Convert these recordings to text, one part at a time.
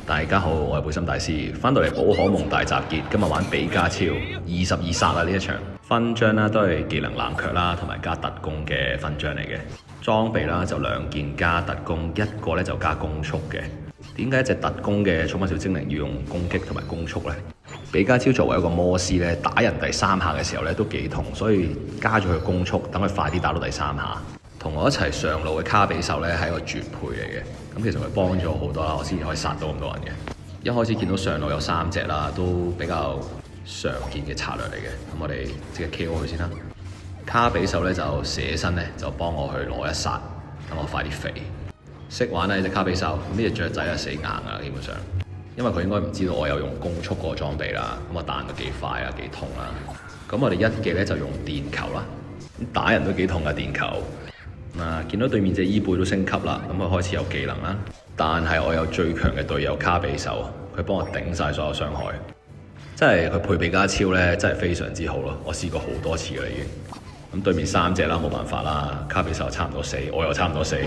大家好，我係背心大師，翻到嚟寶可夢大集結，今日玩比加超22殺啦呢一場勳章啦，都係技能冷卻啦，同埋加特攻嘅勳章嚟嘅。裝備啦就2件加特攻，一個咧就加攻速嘅。點解一隻特攻嘅寵物小精靈要用攻擊同埋攻速呢？比加超作為一個摩斯咧，打人第3下嘅時候咧都幾痛，所以加咗佢攻速，等佢快啲打到第3下。同我一齊上路嘅卡比獸咧係一個絕配嚟嘅，咁其實佢幫咗我好多啦，我先至可以殺到咁多人嘅。一開始見到上路有3隻啦，都比較常見嘅策略嚟嘅，咁我哋即刻 KO 佢先啦。卡比獸咧就捨身咧就幫我去攞一殺，等我快啲肥。識玩呢隻卡比獸，咁呢隻雀仔係死硬噶啦，基本上，因為佢應該唔知道我有用攻速個裝備啦，咁我彈到幾快啊，幾痛啦。咁我哋一技咧就用電球啦，咁打人都幾痛啊電球。見到對面隻伊貝都升級啦，咁佢開始有技能啦。但係我有最強嘅隊友卡比獸，佢幫我頂晒所有傷害，真係佢配比加超咧，真係非常之好咯。我試過好多次啦已經。咁對面3隻啦，冇辦法啦，卡比獸差唔多死，我又差唔多死，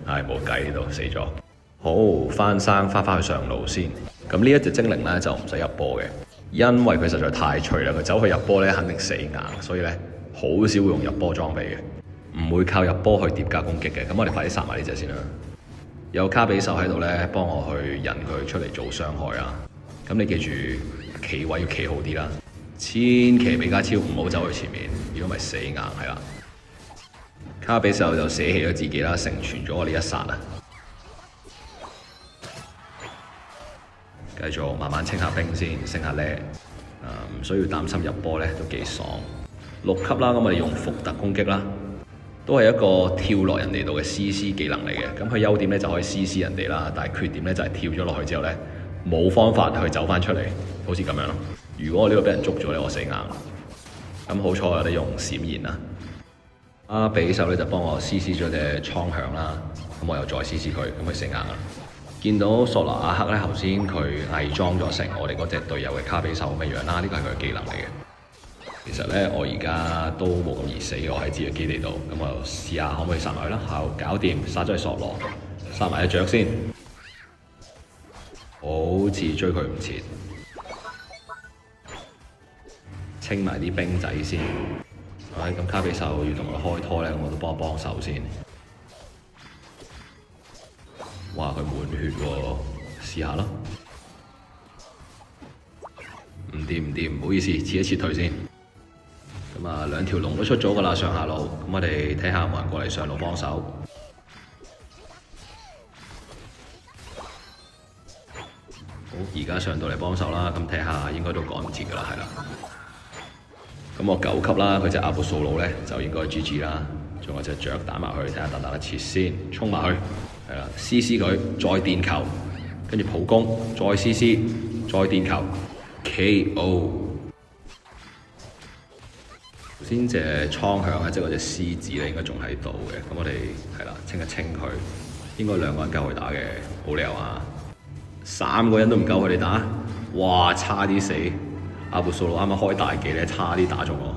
唉冇計呢度死咗。好，翻生翻去上路先。咁呢一隻精靈咧就唔使入波嘅，因為佢實在太脆啦，佢走去入波咧肯定死硬，所以咧好少會用入波裝備嘅。唔會靠入波去疊加攻擊嘅，咁我哋快啲殺埋呢隻先啦。有卡比獸喺度咧，幫我去引佢出嚟做傷害啊！咁你記住企位要企好啲啦，千祈比加超唔好走去前面，如果咪死硬係啦。卡比獸就捨棄咗自己啦，成全咗我呢一殺啊！繼續慢慢清下兵先，升下呢，唔需要擔心入波咧，都幾爽。6級啦，咁我哋用伏特攻擊啦。都係一個跳落人哋度嘅 CC 技能嚟嘅，咁佢優點咧就可以 CC 人哋啦，但係缺點咧就係跳咗落去之後咧冇方法去走翻出嚟，好似咁樣咯。如果我呢個俾人捉咗咧，我死硬。咁好彩我哋用閃現啦。比獸咧就幫我 CC 咗隻蒼響啦，咁我又再 CC 佢，咁佢死硬啦。見到索羅亞克咧，頭先佢偽裝咗成我哋嗰隻隊友嘅卡比獸咁嘅樣啦，呢個係佢嘅技能嚟嘅。其實咧，我而家都冇咁易死，我喺自己基地度，咁我就試下可唔可以殺埋佢啦。好，搞掂，殺咗佢索羅，殺埋隻雀先。好似追佢唔切，清埋啲兵仔先。咁卡比獸要同佢開拖咧，我都幫手先。哇，佢滿血喎，試下咯。唔掂，唔好意思，撤一撤退先。咁啊，2條龍都出咗噶啦，上下路。咁我哋睇下有冇人過嚟上路幫手。好，而家上到嚟幫手啦。咁睇下應該都趕唔切噶啦，係啦。咁我9級啦，佢隻阿布素魯咧就應該 GG 啦。仲有隻雀打埋去，睇下打唔打得切先，衝埋去。係啦，CC 佢，再電球，跟住普攻，再 CC， 再電球 KO。頭先隻蒼響啊，即係嗰隻獅子咧，應該仲喺度嘅。咁我哋係啦，清一清佢，應該2個人夠佢打嘅，冇理由啊！3個人都唔夠佢哋打，哇！差啲死，阿布素魯啱啱開大技咧，差啲打中我。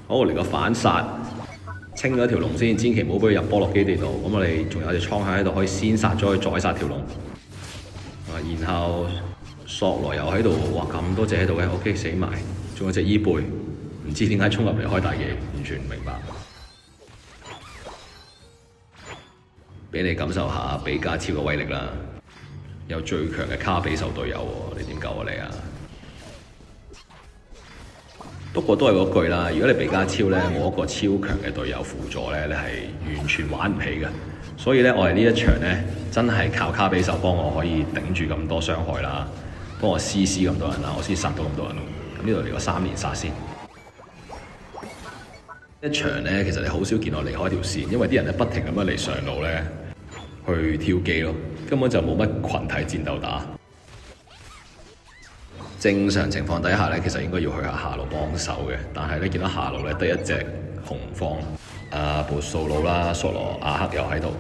好，嚟個反殺，清咗條龍先，千祈唔好俾佢入波落基地度。咁我哋仲有隻蒼響喺度，可以先殺咗佢，再殺條龍。然後索羅又喺度，哇！咁多隻喺度嘅 ，OK 死埋，仲有隻伊貝。唔知點解衝入嚟開大技，完全唔明白。俾你感受下比加超嘅威力啦！有最強嘅卡比獸隊友喎，你點救我你啊？不過都係嗰句啦，如果你比加超咧，冇一個超強嘅隊友輔助咧，你係完全玩唔起嘅。所以咧，我哋呢一場咧，真係靠卡比獸幫我可以頂住咁多傷害啦，幫我 CC 咁多人啦，我先殺到咁多人。咁呢度嚟個3連殺先。一場咧，其實你好少見我離開條線，因為啲人咧不停咁樣嚟上路咧去挑機咯，根本就冇乜群體戰鬥打。正常情況底下咧，其實應該要去下路幫手嘅，但係咧見到下路咧得一隻紅方布素魯啦，索羅亞克又喺度，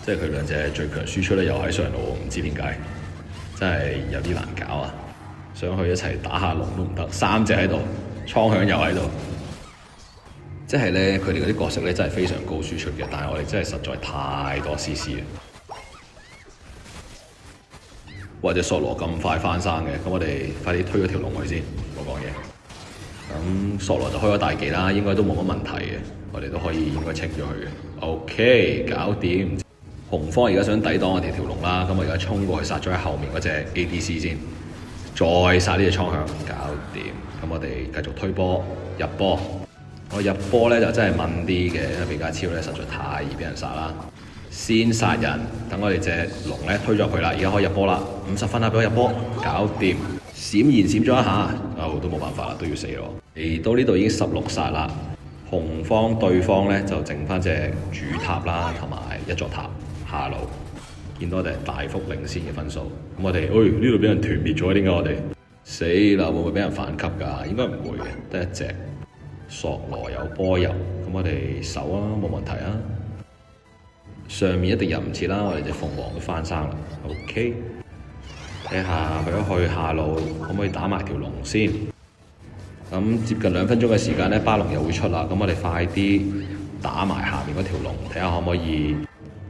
即係佢2隻最強輸出咧又喺上路，唔知點解，真係有啲難搞啊！想去一齊打下龍都唔得，3隻喺度，蒼響又喺度。即係咧，佢哋嗰啲角色咧真係非常高輸出嘅，但係我哋真係實在太多 CC 啦。或者索羅咁快翻生嘅，咁我哋快啲推咗條龍去先，唔好講嘢。咁索羅就開咗大技啦，應該都冇乜問題嘅，我哋都可以應該清咗佢嘅。OK， 搞掂。紅方而家想抵擋我哋條龍啦，咁我而家衝過去殺咗喺後面嗰隻 ADC 先，再殺呢隻蒼響，搞掂。咁我哋繼續推波入波。我入波咧就真係問啲嘅，因為比加超咧實在太易俾人殺啦。先殺人，等我哋隻龍咧推咗佢啦，而家可以入波啦。50分啦，俾我入波，搞掂。閃現閃咗一下，都冇辦法啦，都要死咯。嚟到呢度已經16殺啦。紅方對方咧就剩翻隻主塔啦，同埋一座塔下路。見到我哋大幅領先嘅分數，咁我哋，呢度俾人團滅咗，點解我哋死啦？會唔會俾人反擊㗎？應該唔會嘅，得一隻。索羅有波入，咁我哋守啊，冇問題啊。上面一定入唔切啦，我哋隻鳳凰都翻生啦。OK， 睇下去一去下路可唔可以打埋條龍先。咁接近2分鐘嘅時間咧，巴龍又會出啦。咁我哋快啲打埋下面嗰條龍，睇下可唔可以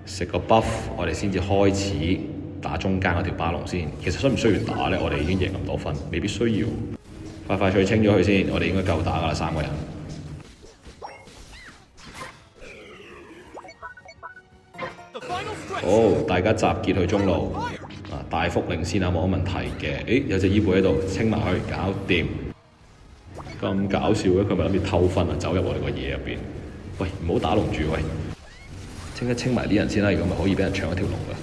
食個 buff，我哋先至開始打中間嗰條巴龍先。其實需唔需要打咧？我哋已經贏咁多分，未必需要。快脆清咗佢先，我哋應該夠打噶啦，3個人。好，大家集結去中路，大幅領先啊，冇乜問題嘅。有隻伊貝喺度，清埋佢，搞掂。咁搞笑嘅，佢咪諗住偷分啊，走入我哋個嘢入邊。喂，唔好打龍住喂，清埋啲人先啦，如果咪可以俾人搶一條龍㗎。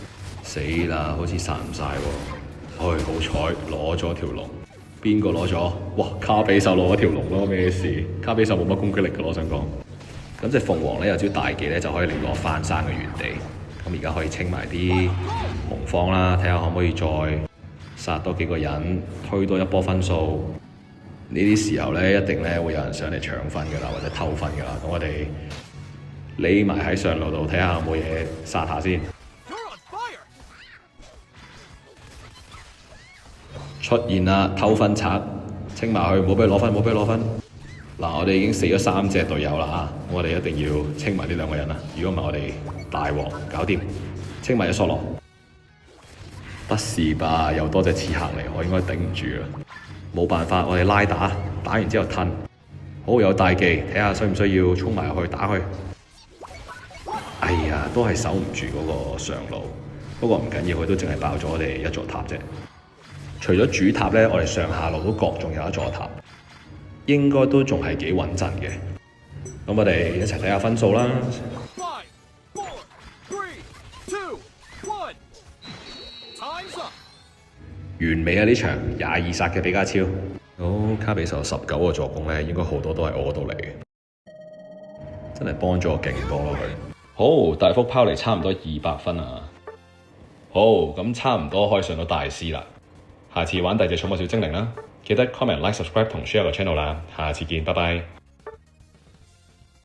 死啦，好似殺唔晒喎。好彩攞咗條龍。邊個攞咗？哇！卡比獸攞咗條龍咯，咩事？卡比獸冇乜攻擊力㗎，我想講。咁隻鳳凰咧有招大技咧，就可以令我翻生嘅原地。咁而家可以清埋啲紅方啦，睇下可唔可以再殺多幾個人，推多一波分數。呢啲時候咧，一定咧會有人上嚟搶分㗎啦，或者偷分㗎啦。咁我哋匿埋喺上路度睇下有冇嘢殺下先。出現啦，偷分賊，清埋佢，唔好俾佢攞分，唔好俾佢攞分。嗱，我哋已經死咗3隻隊友啦嚇，我哋一定要清埋呢2個人啦。如果唔係，我哋大鑊，搞掂，清埋咗索羅。不是吧？又多隻刺客嚟，我應該頂唔住啦。冇辦法，我哋拉打，打完之後褪。好，有大技，睇下需唔需要衝埋入去打佢。哎呀，都係守唔住嗰個上路，不過唔緊要，佢都淨係爆咗我哋一座塔啫。除咗主塔咧，我哋上下路都各仲有一座塔，應該都仲係幾穩陣嘅。咁我哋一齊睇下分數啦。5, 4, 3, 2, 1, 完美啊！呢場22殺嘅比加超。好，卡比獸19個助攻咧，應該好多都係我度嚟嘅，真係幫咗我勁多咯佢。好，大幅拋離差唔多200分啊！好，咁差唔多可以上到大師啦。下次玩第二隻寵物小精靈啦，記得 comment、like、subscribe 同 share 個 channel 啦。下次見，拜拜。